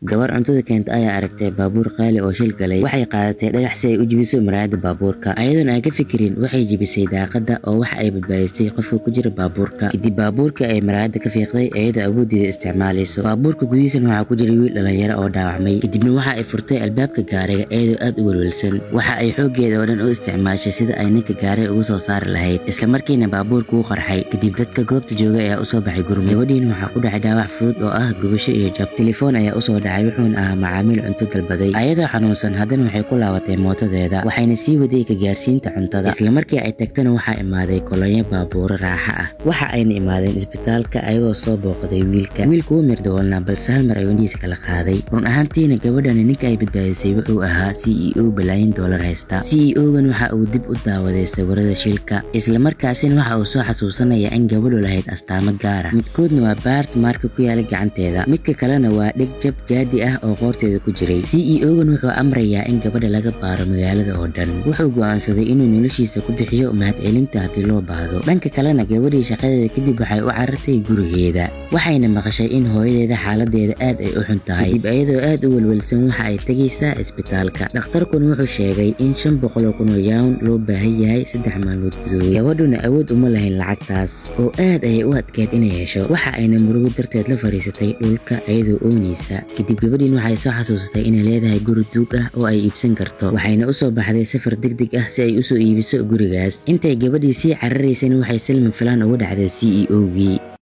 gabar cuntada keenta ayaa aragtay baabuur qaali oo shil galay. Waxay qaadatay dhagax si ay u jabiso muraayadda baabuurka, ayadoon aan ka fikirin waxay jabisay daaqadda oo waxa ay badbaadisay qofka ku jira baabuurka. Kadib baabuurka ay muraayadda ka fiiqday iyadoo awooddeeda isticmaalayso. Baabuurka gudihiisana waxaa ku jira wiil dhalinyaro oo dhaawacmay. Kadibna waxa ay furtay albaabka gaariga iyadoo aad u welwelsan. Waxa ay xooggeeda oo dhan u isticmaashay sida ay ninka gaariga uga soo saari lahayd, isla markiina baabuurku wuu qarxay. Kadib dadka goobta jooga ayaa u soo baxay gurmad. Gabadhiina waxaa ku dhacay dhaawac fudud oo ah gubasho iyo jab. Telefoon ayaa u soo dhacay wuxuuna ahaa macaamiil cunto dalbaday. Ayadoo xanuunsan haddana waxay ku laabatay mootadeeda, waxayna sii waday ka gaarsiinta cuntada. Isla markii ay tagtana waxaa imaaday kolonyo baabuuro raaxa ah. Waxa ayna imaadeen isbitaalka ayagoo soo booqday wiilka. Wiilku wuu mirdawoolnaa balse hal mar ayuu indhihiisa kala qaaday. Run ahaantiina gabadhani ninka ay badbaadisay wuxuu ahaa CEO balaayin dollar haysta. CEO-gan waxa uu dib u daawaday sawirada shilka, isla markaasina waxa uu soo xasuusanaya in gabadhu lahayd astaamo gaar ah. Midkoodna waa baart marka ku yaala gacanteeda, midka kalena waa dheg jab jaadi ah oo qoorteeda ku jiray. CEO-gan wuxuu amrayaa in gabadha laga baaro magaalada oo dhan. Wuxuu go'aansaday inuu noloshiisa ku bixiyo mahadcelinta haddii loo baahdo. Dhanka kalena gabadhii shaqadeeda kadib waxay u carartay gurigeeda, waxayna maqashay in hooyadeeda xaaladeeda aad ay u xun tahay. Kadib iyadoo aad u welwelsan waxa ay tagaysaa isbitaalka. Dhakhtarkuna wuxuu sheegay in 500 kun oo yuan loo baahan yahay 3 maalmood gudahood. Gabadhuna awood uma lahayn lacagtaas oo aad ayay u adkeyd inay hesho. Waxa ayna murugo darteed la fariisatay dhulka iyadoo oonaysa. Kadib gabadhiin waxay soo xasuusatay inay leedahay guri duug ah oo ay iibsan karto, waxayna u soo baxday safar degdeg ah si ay u soo iibiso gurigaas. Intay gabadhii sii cararaysay waxay silma filaan uga dhacday CEO-gii.